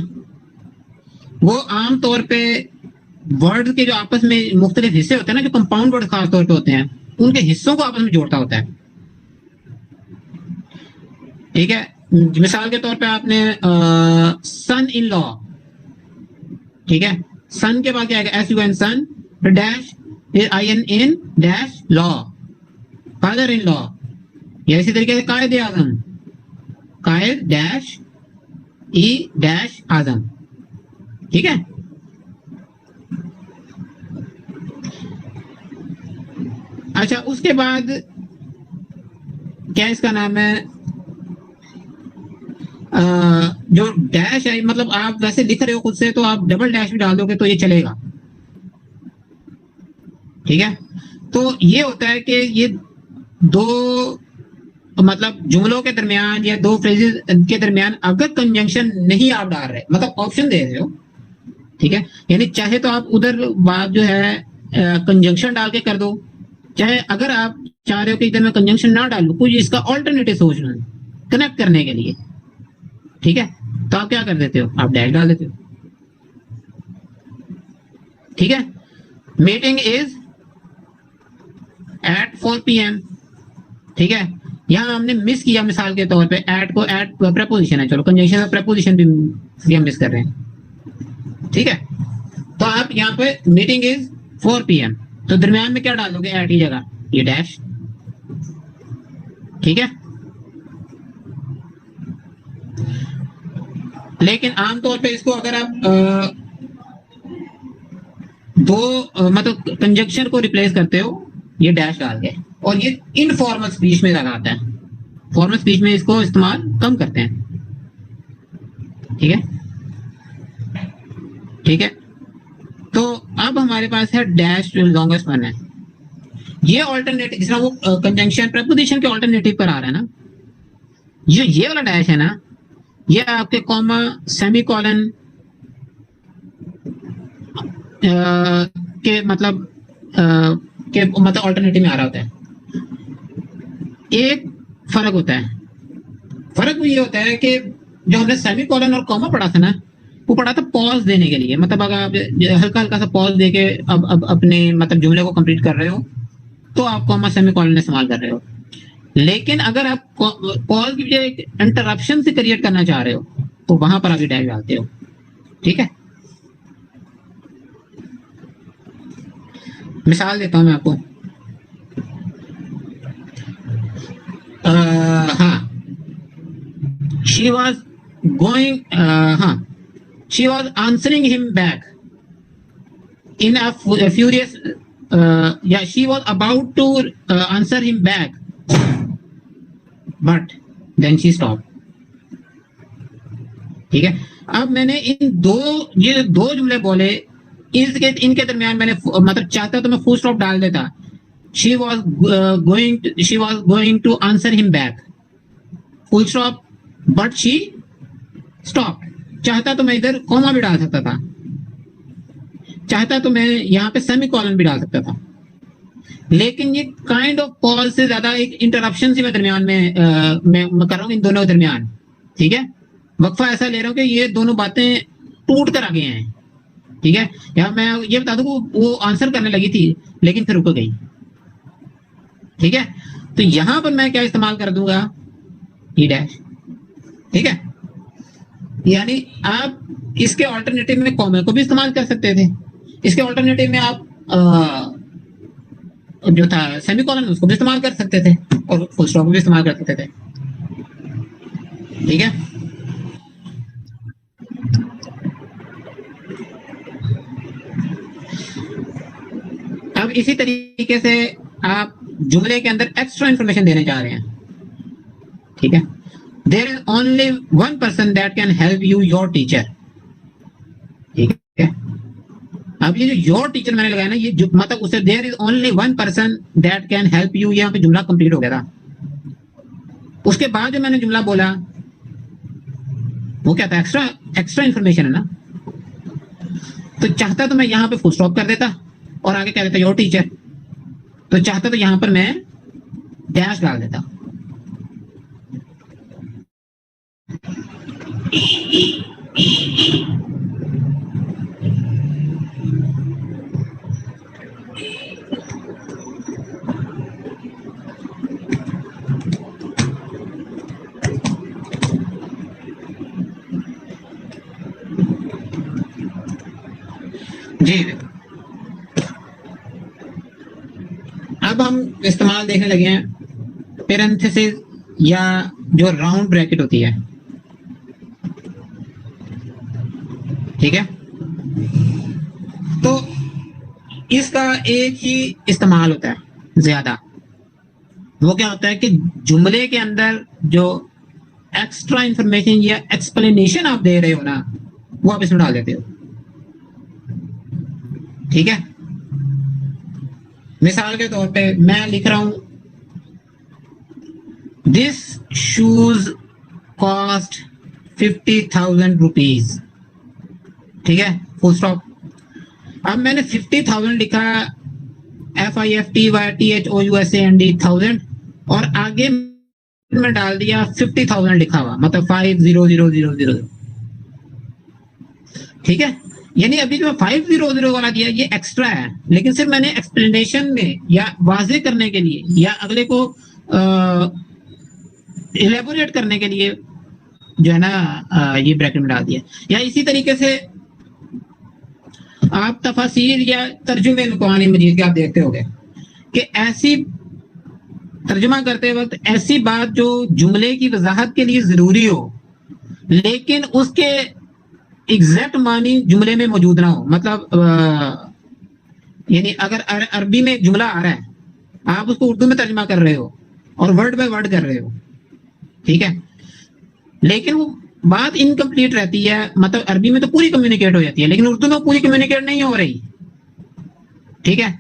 वो आमतौर पे वर्ड के जो आपस में मुख्तलिफ हिस्से होते हैं ना, जो कंपाउंड वर्ड खास तौर पे होते हैं, उनके हिस्सों को आपस में जोड़ता होता है, ठीक है। मिसाल के तौर पे आपने सन इन लॉ, ठीक है। सन के बाद क्या आएगा? SUN, सन, फिर डैश, फिर IN in dash law, father in law. या इसी तरीके से कायद आजम, कायद डैश ई डैश आजम, ठीक है। अच्छा, उसके बाद क्या इसका नाम है, जो डैश है, मतलब आप वैसे लिख रहे हो खुद से तो आप डबल डैश भी डाल दोगे तो ये चलेगा, ठीक है। तो ये होता है कि ये दो मतलब जुमलों के दरमियान या दो फ्रेजेस के दरमियान अगर कंजंक्शन नहीं आप डाल रहे, मतलब ऑप्शन दे रहे हो, ठीक है। यानी चाहे तो आप उधर बात जो है कंजंक्शन डाल के कर दो, चाहे अगर आप चाह रहे हो कि इधर मैं कंजंक्शन ना डालू, कुछ इसका ऑल्टरनेटिव सोच लो कनेक्ट करने के लिए, ठीक है। तो आप क्या कर देते हो? आप डैश डाल देते हो, ठीक है। मीटिंग इज एट 4 PM, ठीक है। यहां हमने मिस किया मिसाल के तौर पे एट को, एट प्रेपोजिशन है, चलो कंजंक्शन में प्रेपोजिशन भी हम मिस कर रहे हैं, ठीक है। तो आप यहाँ पे मीटिंग इज 4 PM, तो दरमियान में क्या डाल दोगे? एट की जगह ये डैश, ठीक है। लेकिन आमतौर पे इसको अगर आप मतलब कंजक्शन को रिप्लेस करते हो ये डैश डाल के, और ये इनफॉर्मल स्पीच में लगाता है, फॉर्मल स्पीच में इसको इस्तेमाल कम करते हैं। ठीक है, ठीक है। तो अब हमारे पास है डैश जो लॉन्गेस्ट वन है। ये ऑल्टरनेटिव, जिस तरह वो कंजंक्शन प्रेपोजिशन के ऑल्टरनेटिव पर आ रहा है ना, ये वाला डैश है ना, ये आपके कॉमा सेमी कॉलन के मतलब ऑल्टरनेटिव में आ रहा होता है। एक फर्क होता है, फर्क वो ये होता है कि जो हमने सेमी कॉलन और कॉमा पढ़ा था ना, वो पढ़ा था पॉज देने के लिए। मतलब अगर आप हल्का हल्का सा पॉज देके अब अपने मतलब जुमले को कंप्लीट कर रहे हो तो आप कॉमा सेमी कॉलन इस्तेमाल कर रहे हो। लेकिन अगर आप पॉज की बजाय एक इंटरप्शन से क्रिएट करना चाह रहे हो तो वहां पर आप डैश डालते हो। ठीक है, मिसाल देता हूं मैं आपको। हाँ, शी वॉज गोइंग, हाँ, she was answering him back in a furious, या she was about to answer him back but then she stop. ठीक है, अब मैंने ये दो जुमले बोले, इनके दरमियान मैंने मतलब चाहता तो मैं फुल स्टॉप डाल देता। she was going to answer him back, full stop, but she stopped। चाहता तो मैं इधर कॉमा भी डाल सकता था, चाहता तो मैं यहाँ पे सेमी कॉलन भी डाल सकता था, लेकिन ये काइंड ऑफ पॉज से ज्यादा एक इंटरप्शन सी मैं दरमियान में मैं कर रहा हूँ इन दोनों के दरमियान। ठीक है, वक्फा ऐसा ले रहा हूँ कि ये दोनों बातें टूट कर आ गए हैं। ठीक है, या मैं ये बता दूं वो आंसर करने लगी थी लेकिन फिर रुक गई। ठीक है, तो यहां पर मैं क्या इस्तेमाल कर दूंगा, ई डैश। ठीक है, यानी आप इसके ऑल्टरनेटिव में कॉमा को भी इस्तेमाल कर सकते थे, इसके ऑल्टरनेटिव में आप जो था सेमीकोलन उसको भी इस्तेमाल कर सकते थे और फुल स्टॉप भी इस्तेमाल कर सकते थे। ठीक है, अब इसी तरीके से आप जुमले के अंदर एक्स्ट्रा इंफॉर्मेशन देने जा रहे हैं। ठीक है, there is only one person that can help you, your teacher. ठीक है, अब ये जो योर टीचर मैंने लगाया ना, ये मतलब उससे there is only one person that can help you, यहाँ पे जुमला कंप्लीट हो गया था। उसके बाद जो मैंने जुमला बोला वो क्या था, एक्स्ट्रा इंफॉर्मेशन है ना। तो चाहता तो मैं यहाँ पे फुल स्टॉप कर देता और आगे क्या देता, योर टीचर। तो चाहता तो यहां पर मैं डैश डाल देता। जी, अब हम इस्तेमाल देखने लगे हैं पेरेंथेसिस या जो राउंड ब्रैकेट होती है। ठीक है, तो इसका एक ही इस्तेमाल होता है ज्यादा। वो क्या होता है कि जुमले के अंदर जो एक्स्ट्रा इंफॉर्मेशन या एक्सप्लेनेशन आप दे रहे हो ना, वो आप इसमें डाल देते हो। ठीक है, मिसाल के तौर पे मैं लिख रहा हूं दिस शूज कॉस्ट 50,000 रुपीज। ठीक है, फुल स्टॉप। अब मैंने 50,000 लिखा, FIFTYTHOUSAND 1000, और आगे में डाल दिया 50,000 लिखा हुआ, मतलब 50,000। ठीक है, यानी अभी जो 500 वाला दिया ये एक्स्ट्रा है, लेकिन सिर्फ मैंने एक्सप्लेनेशन में या वाजे करने के लिए या अगले को इलेबोरेट करने के लिए जो है ना ये ब्रैकेट में डाल दिया। या इसी तरीके से आप तफसीर या तर्जुमे में कुरान मजीद के आप देखते होंगे कि ऐसी तर्जुमा करते वक्त ऐसी बात जो जुमले की वजाहत के लिए जरूरी हो लेकिन उसके एग्जैक्ट मानी जुमले में मौजूद ना हो। मतलब यानी अगर अरबी में जुमला आ रहा है, आप उसको उर्दू में तर्जुमा कर रहे हो और वर्ड बाय वर्ड कर रहे हो, ठीक है, लेकिन वो बात इनकम्प्लीट रहती है। मतलब अरबी में तो पूरी कम्युनिकेट हो जाती है, लेकिन उर्दू में पूरी कम्युनिकेट नहीं हो रही। ठीक है,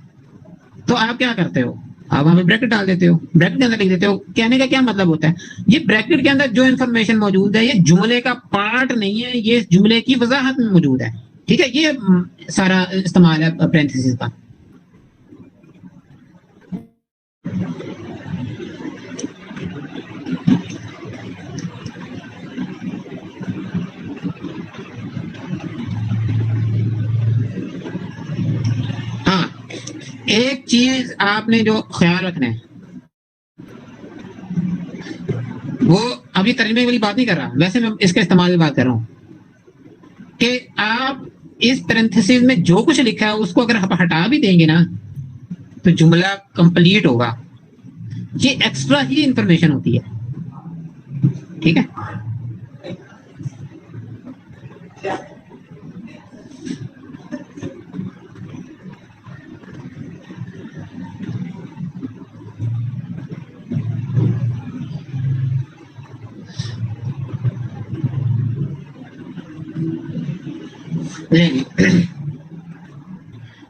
तो आप क्या करते हो, आप वहां पे ब्रैकेट डाल देते हो, ब्रैकेट के अंदर लिख देते हो। कहने का क्या मतलब होता है, ये ब्रैकेट के अंदर जो इंफॉर्मेशन मौजूद है ये जुमले का पार्ट नहीं है, ये जुमले की वजाहत में मौजूद है। ठीक है, ये सारा इस्तेमाल है पैरेंथेसिस का। हाँ, एक चीज आपने जो ख्याल रखना है, वो अभी तर्जमे वाली बात नहीं कर रहा, वैसे मैं इसके इस्तेमाल की बात कर रहा हूं कि आप इस पैरेंथेसिस में जो कुछ लिखा है उसको अगर आप हटा भी देंगे ना तो जुमला कंप्लीट होगा। ये एक्स्ट्रा ही इंफॉर्मेशन होती है। ठीक है,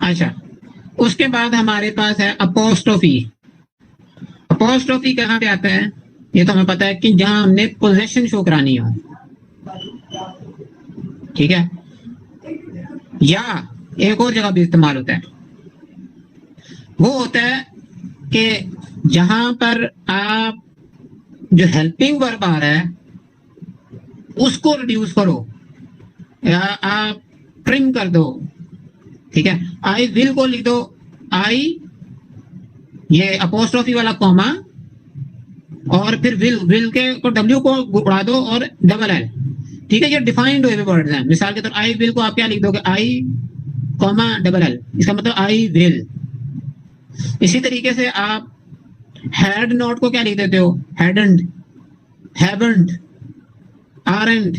अच्छा, उसके बाद हमारे पास है अपोस्ट्रोफी। अपोस्ट्रोफी कहाँ पे आता है, ये तो हमें पता है कि जहां हमने पोजेशन शो करानी हो। ठीक है, या एक और जगह भी इस्तेमाल होता है, वो होता है कि जहां पर आप जो हेल्पिंग वर्ब आ रहा है उसको रिड्यूस करो या आप ट्रिम कर दो। ठीक है, आई विल को लिख दो, आई ये अपोस्ट्रोफी वाला कॉमा और फिर विल के को डब्ल्यू को उड़ा दो और डबल एल। ठीक है, ये डिफाइंड हुए वर्ड्स हैं। मिसाल के तौर आई विल को आप क्या लिख दोगे, आई कॉमा डबल एल, इसका मतलब आई विल। इसी तरीके से आप हैड नॉट को क्या लिख देते हो, हैडंट, हैवंट, आरंट,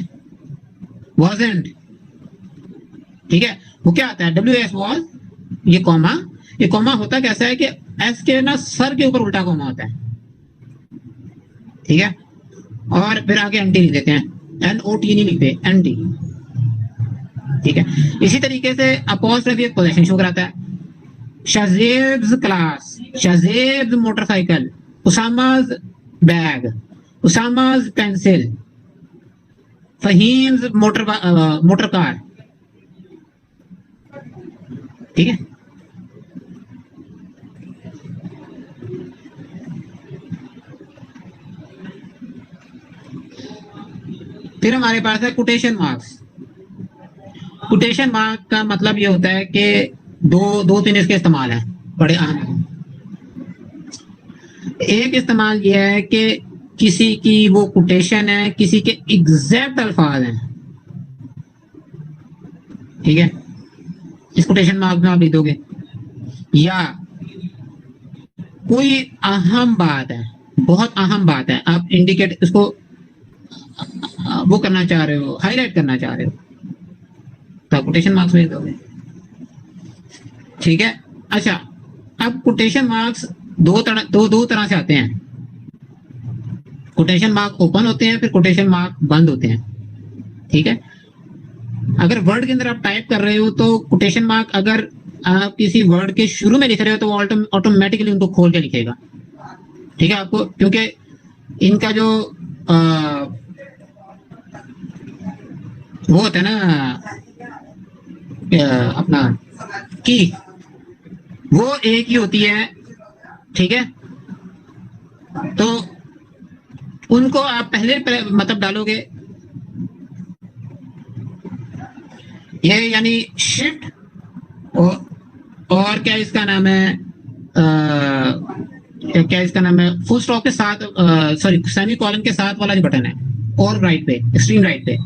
वाजंट। ठीक है, वो क्या आता है, डब्ल्यू एस वॉज, ये कॉमा होता कैसा है कि एस के ना सर के ऊपर उल्टा कॉमा होता है। ठीक है, और फिर आगे एंटी लिख देते हैं, एन ओ टी नहीं लिखते, एन टी। ठीक है, इसी तरीके से अपोस्ट्रोफी एक पोजीशन शो कराता है। Shahzeb's class, Shahzeb's motorcycle, Usama's bag, Usama's pencil, Faheem's motor car. ठीक है, फिर हमारे पास है कोटेशन मार्क्स। कोटेशन मार्क का मतलब ये होता है कि दो तीन इसके इस्तेमाल हैं बड़े अहम। एक इस्तेमाल ये है कि किसी की वो कोटेशन है, किसी के एग्जैक्ट अल्फाज हैं। ठीक है, इस कोटेशन मार्क में आप लिख दोगे, या कोई अहम बात है, बहुत अहम बात है, आप इंडिकेट उसको वो करना चाह रहे हो, हाईलाइट करना चाह रहे हो, तो आप कोटेशन मार्क्स लिख दोगे। ठीक है, अच्छा, अब कोटेशन मार्क्स दो तरह से आते हैं। कोटेशन मार्क ओपन होते हैं, फिर कोटेशन मार्क बंद होते हैं। ठीक है, अगर वर्ड के अंदर आप टाइप कर रहे हो तो कोटेशन मार्क अगर आप किसी वर्ड के शुरू में लिख रहे हो तो वो ऑटोमेटिकली उनको खोल के लिखेगा। ठीक है, आपको क्योंकि इनका जो वो होता है ना अपना की, वो एक ही होती है। ठीक है, तो उनको आप पहले मतलब डालोगे, ये यानी शिफ्ट और क्या इसका नाम है, क्या इसका नाम है, फुल स्टॉप के साथ, सॉरी सेमी कॉलन के साथ वाला जो बटन है और राइट पे, एक्सट्रीम राइट पे।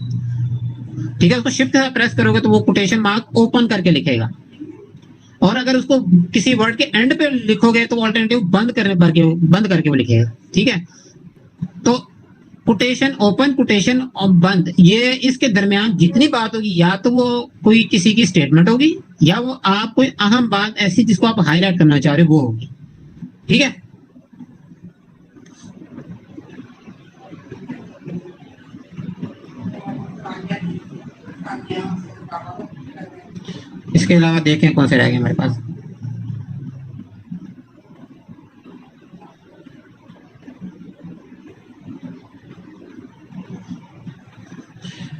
ठीक है, उसको शिफ्ट के साथ प्रेस करोगे तो वो कोटेशन मार्क ओपन करके लिखेगा, और अगर उसको किसी वर्ड के एंड पे लिखोगे तो ऑल्टरनेटिव बंद करके वो लिखेगा। ठीक है, तो कोटेशन ओपन, कोटेशन और बंद, ये इसके दरमियान जितनी बात होगी या तो वो कोई किसी की स्टेटमेंट होगी या वो आप कोई अहम बात ऐसी जिसको आप हाईलाइट करना चाह रहे हो वो होगी। ठीक है, इसके अलावा देखें कौन से रह गए हमारे पास।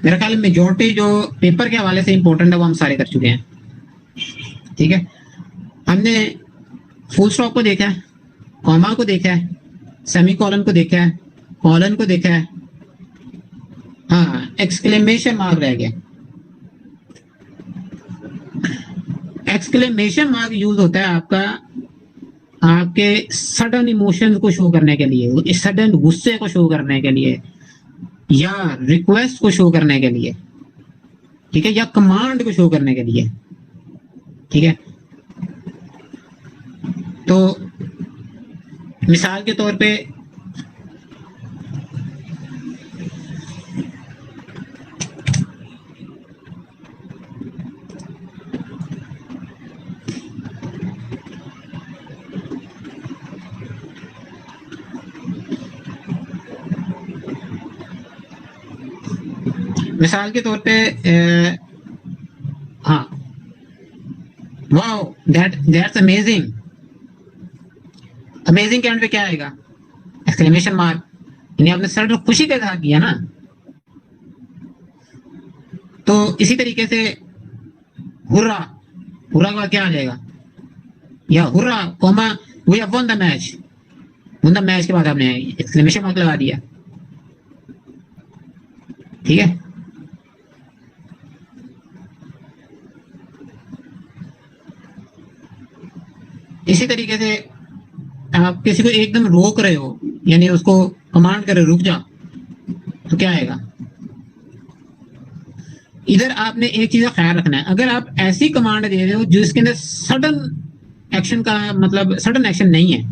मेरा ख्याल मेजोरिटी जो पेपर के हवाले से इंपॉर्टेंट है वो हम सारे कर चुके हैं। ठीक है, हमने फुल स्टॉप को देखा है, कॉमा को देखा है, सेमीकोलन को देखा है, कॉलन को देखा है, हाँ एक्सक्लेमेशन मार्क रह गया। एक्सक्लेमेशन मार्क यूज होता है आपका आपके सडन इमोशंस को शो करने के लिए, सडन गुस्से को शो करने के लिए, या रिक्वेस्ट को शो करने के लिए, ठीक है, या कमांड को शो करने के लिए। ठीक है, तो मिसाल के तौर पे हाँ वाओ दैट्स अमेजिंग। अमेजिंग के एंड पे क्या आएगा? एक्सक्लेमेशन मार्क, यानी आपने सडन खुशी का इजहार किया ना। तो इसी तरीके से हुर्रा, हुर्रा का क्या आ जाएगा? या hurrah comma we have won the match, won the match के बाद आपने एक्सक्लेमेशन मार्क लगा दिया। ठीक है, इसी तरीके से आप किसी को एकदम रोक रहे हो, यानी उसको कमांड कर रहे हो रुक जा, तो क्या आएगा? इधर आपने एक चीज का ख्याल रखना है, अगर आप ऐसी कमांड दे रहे हो जिसके अंदर सडन एक्शन का मतलब सडन एक्शन नहीं है,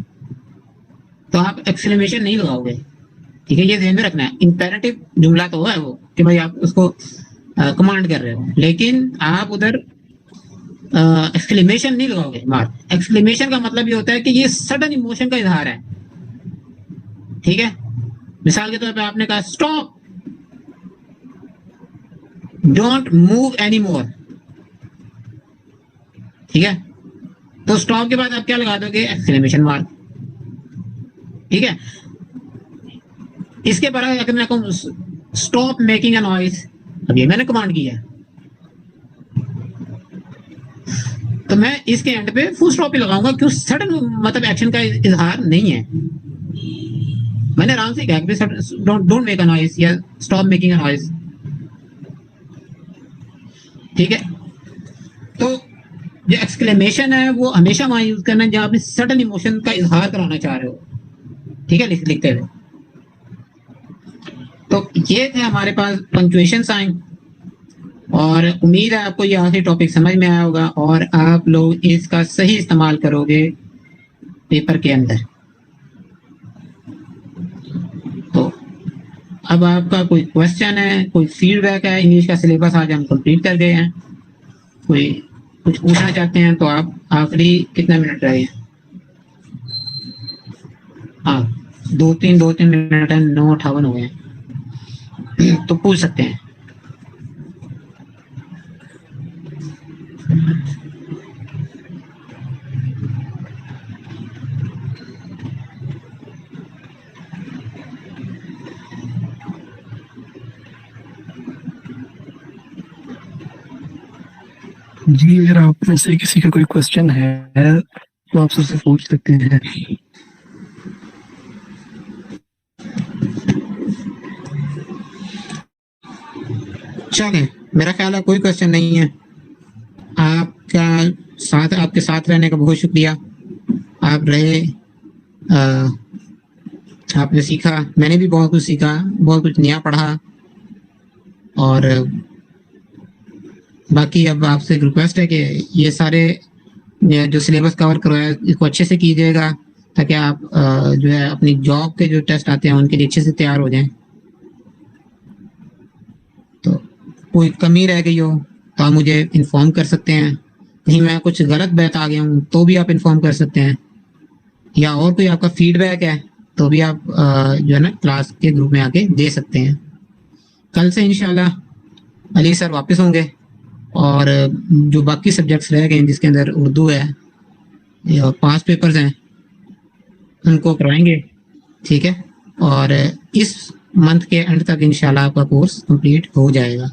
तो आप एक्सक्लेमेशन नहीं लगाओगे। ठीक है, ये ध्यान में रखना है। इंपेरेटिव जुमला तो है वो कि भाई आप उसको कमांड कर रहे हो, लेकिन आप उधर एक्सक्लेमेशन नहीं लगाओगे मार्क। एक्सक्लेमेशन का मतलब ये होता है कि ये सडन इमोशन का इजहार है। ठीक है, मिसाल के तौर पे आपने कहा stop, don't move any more. ठीक है, तो स्टॉप के बाद आप क्या लगा दोगे? Exclamation mark. ठीक है, इसके बाद अगर मैं कहूं स्टॉप मेकिंग अ नॉइज, अब ये मैंने कमांड किया, तो मैं इसके एंड पे फुल स्टॉप ही लगाऊंगा, क्यों? सडन मतलब एक्शन का इजहार नहीं है। मैंने आराम से कहा डोंट मेक अ नॉइज या स्टॉप मेकिंग अ नॉइज। ठीक है, तो जो एक्सक्लेमेशन है वो हमेशा वहां यूज करना है जब आपने सडन इमोशन का इजहार कराना चाह रहे हो। ठीक है, लिखते हुए। तो ये थे हमारे पास पंक्चुएशन साइन, और उम्मीद है आपको ये आखिरी टॉपिक समझ में आया होगा और आप लोग इसका सही इस्तेमाल करोगे पेपर के अंदर। तो अब आपका कोई क्वेश्चन है, कोई फीडबैक है? इंग्लिश का सिलेबस आज हम कंप्लीट कर गए हैं। कोई कुछ पूछना चाहते हैं तो आप आखिरी कितना मिनट रहे? हाँ, दो तीन मिनट है, 9:58 हो गए, तो पूछ सकते हैं। जी, अगर आप में से किसी का कोई क्वेश्चन है तो आप सबसे पूछ सकते हैं। चलें, मेरा ख्याल है कोई क्वेश्चन नहीं है। आपके साथ रहने का बहुत शुक्रिया। आप रहे, आपने सीखा, मैंने भी बहुत कुछ सीखा, बहुत कुछ नया पढ़ा, और बाकी अब आपसे एक रिक्वेस्ट है कि ये सारे जो सिलेबस कवर करवाया इसको अच्छे से कीजिएगा, ताकि आप जो है अपनी जॉब के जो टेस्ट आते हैं उनके लिए अच्छे से तैयार हो जाएं। तो कोई कमी रह गई हो तो आप मुझे इन्फॉर्म कर सकते हैं, कहीं मैं कुछ गलत बात आ गया हूँ तो भी आप इन्फॉर्म कर सकते हैं, या और कोई आपका फीडबैक है तो भी आप जो है ना क्लास के ग्रुप में आके दे सकते हैं। कल से इंशाल्लाह अली सर वापस होंगे और जो बाकी सब्जेक्ट्स रह गए जिसके अंदर उर्दू है या 5 पेपर्स हैं उनको करवाएंगे, ठीक है। और इस मंथ के एंड तक इंशाल्लाह आपका कोर्स कंप्लीट हो जाएगा।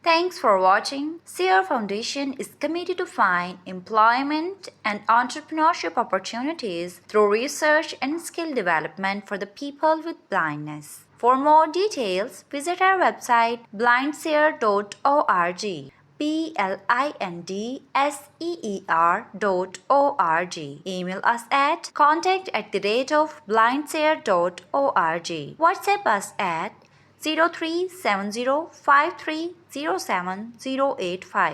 Thanks for watching. Sierra Foundation is committed to find employment and entrepreneurship opportunities through research and skill development for the people with blindness. For more details, visit our website blindseer.org. blindseer.org. Email us at contact@blindseer.org. WhatsApp us at 037053070885.